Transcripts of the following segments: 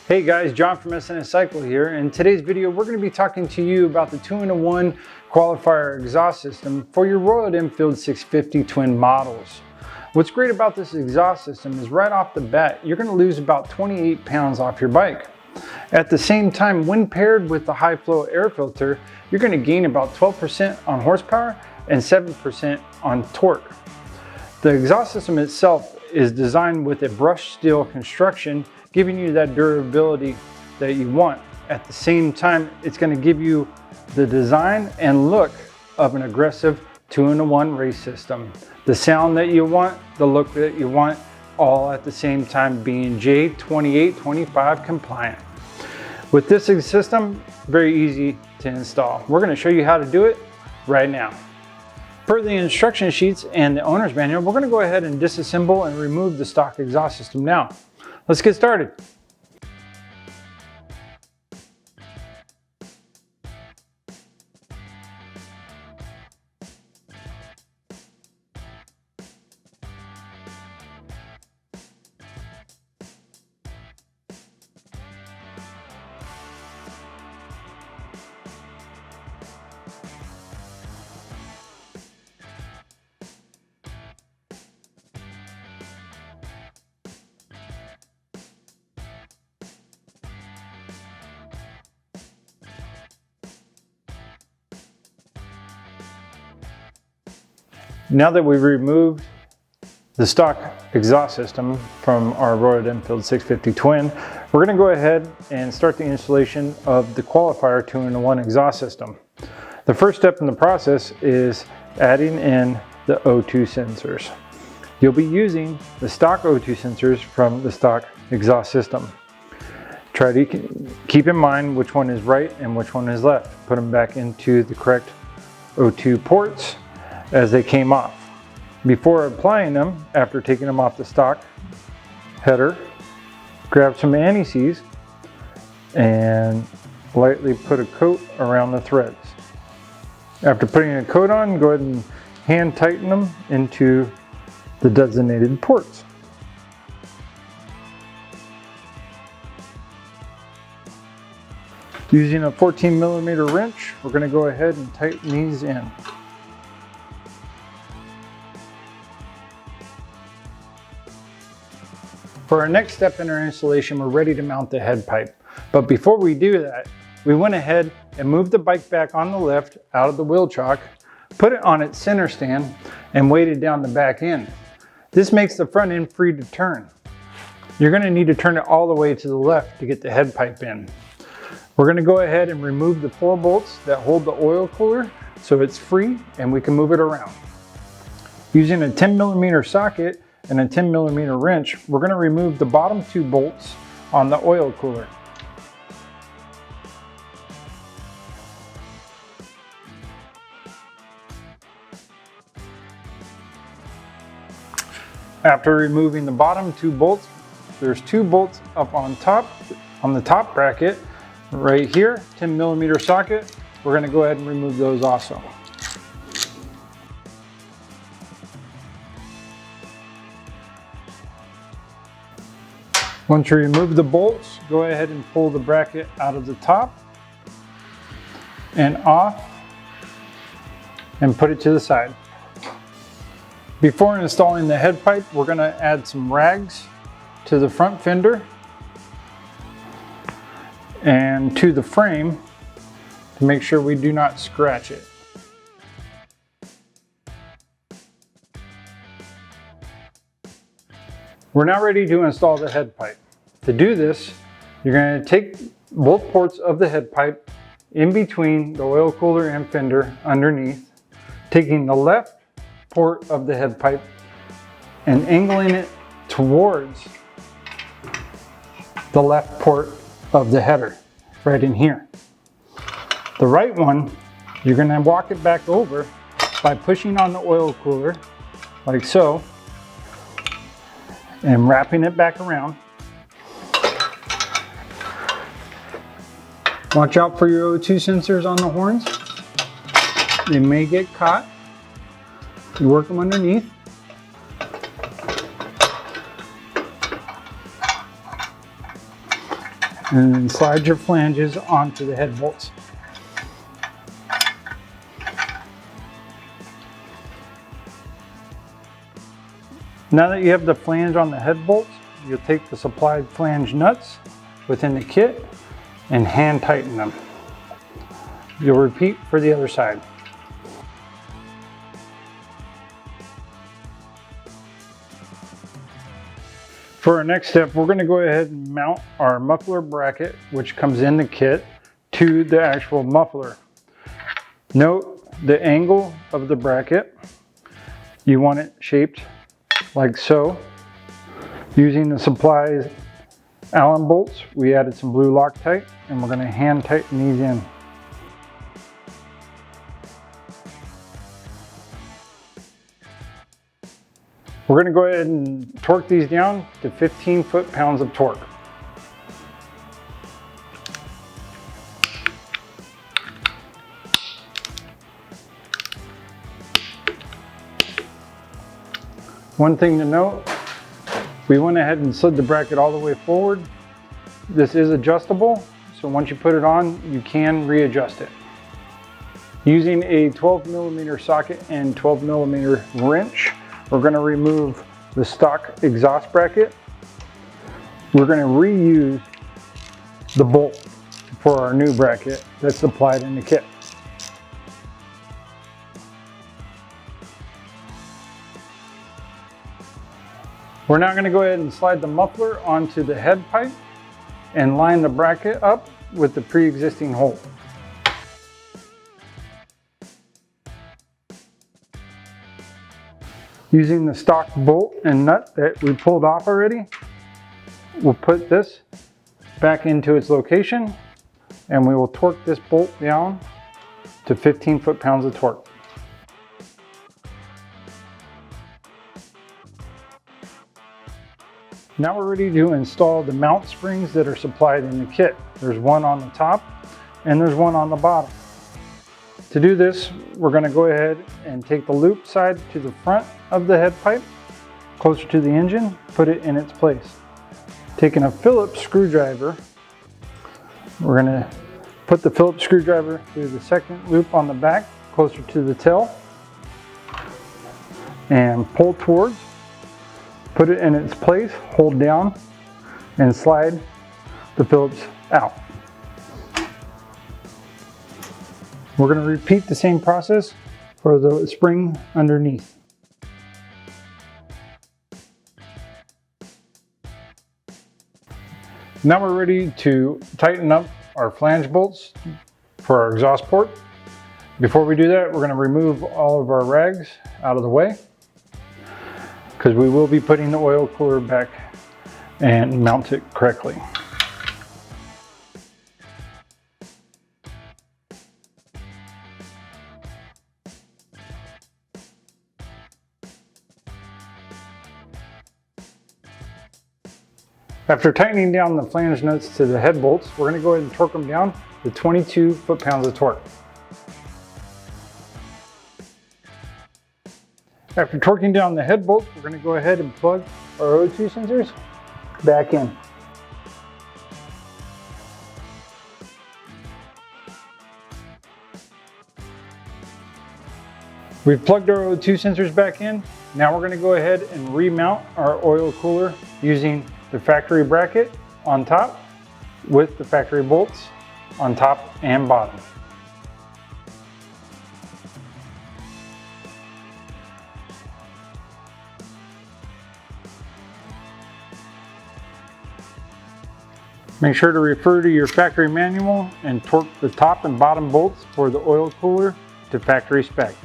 Hey guys, John from SNS Cycle here. In today's video, we're going to be talking to you about the 2-in-1 Qualifier exhaust system for your Royal Enfield 650 twin models. What's great about this exhaust system is right off the bat, you're going to lose about 28 pounds off your bike. At the same time, when paired with the high flow air filter, you're going to gain about 12% on horsepower and 7% on torque. The exhaust system itself is designed with a brushed steel construction, giving you that durability that you want. At the same time, it's going to give you the design and look of an aggressive 2-in-1 race system. The sound that you want, the look that you want, all at the same time being J2825 compliant. With this system, very easy to install. We're going to show you how to do it right now. Per the instruction sheets and the owner's manual, we're going to go ahead and disassemble and remove the stock exhaust system now. Let's get started. Now that we've removed the stock exhaust system from our Royal Enfield 650 twin, we're going to go ahead and start the installation of the Qualifier 2-in-1 exhaust system. The first step in the process is adding in the O2 sensors. You'll be using the stock O2 sensors from the stock exhaust system. Try to keep in mind which one is right and which one is left. Put them back into the correct O2 ports as they came off. Before applying them, after taking them off the stock header, grab some anti-seize and lightly put a coat around the threads. After putting a coat on, go ahead and hand tighten them into the designated ports. Using a 14mm wrench, we're going to go ahead and tighten these in. For our next step in our installation, we're ready to mount the head pipe. But before we do that, we went ahead and moved the bike back on the lift out of the wheel chock, put it on its center stand, and weighted down the back end. This makes the front end free to turn. You're going to need to turn it all the way to the left to get the head pipe in. We're going to go ahead and remove the 4 bolts that hold the oil cooler so it's free and we can move it around. Using a 10mm socket and a 10mm wrench, we're going to remove the bottom 2 bolts on the oil cooler. After removing the bottom 2 bolts, there's 2 bolts up on top, on the top bracket, right here, 10mm socket. We're going to go ahead and remove those also. Once you remove the bolts, go ahead and pull the bracket out of the top and off and put it to the side. Before installing the head pipe, we're going to add some rags to the front fender and to the frame to make sure we do not scratch it. We're now ready to install the head pipe. To do this, you're going to take both ports of the head pipe in between the oil cooler and fender underneath, taking the left port of the head pipe and angling it towards the left port of the header, right in here. The right one, you're going to walk it back over by pushing on the oil cooler like so, and wrapping it back around. Watch out for your O2 sensors on the horns. They may get caught. You work them underneath. and then slide your flanges onto the head bolts. Now that you have the flange on the head bolts, you'll take the supplied flange nuts within the kit and hand tighten them. You'll repeat for the other side. For our next step, we're going to go ahead and mount our muffler bracket, which comes in the kit, to the actual muffler. Note the angle of the bracket. You want it shaped like so. Using the supplied Allen bolts, we added some blue Loctite, and we're going to hand tighten these in. We're going to go ahead and torque these down to 15 foot-pounds of torque. One thing to note, we went ahead and slid the bracket all the way forward. This is adjustable, so once you put it on, you can readjust it. Using a 12mm socket and 12mm wrench, we're going to remove the stock exhaust bracket. We're going to reuse the bolt for our new bracket that's supplied in the kit. We're now going to go ahead and slide the muffler onto the head pipe and line the bracket up with the pre-existing hole. Using the stock bolt and nut that we pulled off already, we'll put this back into its location and we will torque this bolt down to 15 foot-pounds of torque. Now we're ready to install the mount springs that are supplied in the kit. There's one on the top and there's one on the bottom. To do this, we're going to go ahead and take the loop side to the front of the head pipe, closer to the engine, put it in its place. Taking a Phillips screwdriver, we're going to put the Phillips screwdriver through the second loop on the back, closer to the tail, and pull towards, put it in its place, hold down, and slide the Phillips out. We're going to repeat the same process for the spring underneath. Now we're ready to tighten up our flange bolts for our exhaust port. Before we do that, we're going to remove all of our rags out of the way, because we will be putting the oil cooler back and mount it correctly. After tightening down the flange nuts to the head bolts, we're going to go ahead and torque them down to 22 foot-pounds of torque. After torquing down the head bolts, we're going to go ahead and plug our O2 sensors back in. We've plugged our O2 sensors back in. Now we're going to go ahead and remount our oil cooler using the factory bracket on top with the factory bolts on top and bottom. Make sure to refer to your factory manual and torque the top and bottom bolts for the oil cooler to factory spec.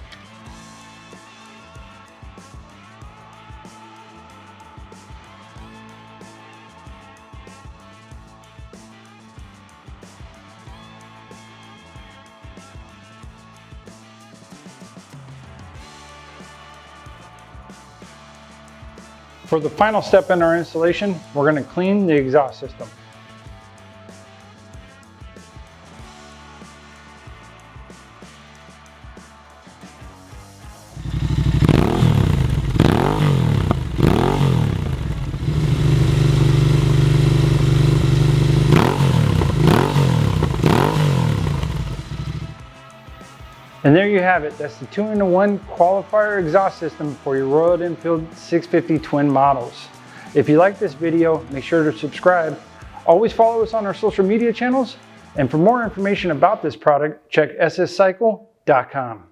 For the final step in our installation, we're going to clean the exhaust system. And there you have it. That's the 2-in-1 Qualifier exhaust system for your Royal Enfield 650 twin models. If you like this video, make sure to subscribe. Always follow us on our social media channels. And for more information about this product, check sscycle.com.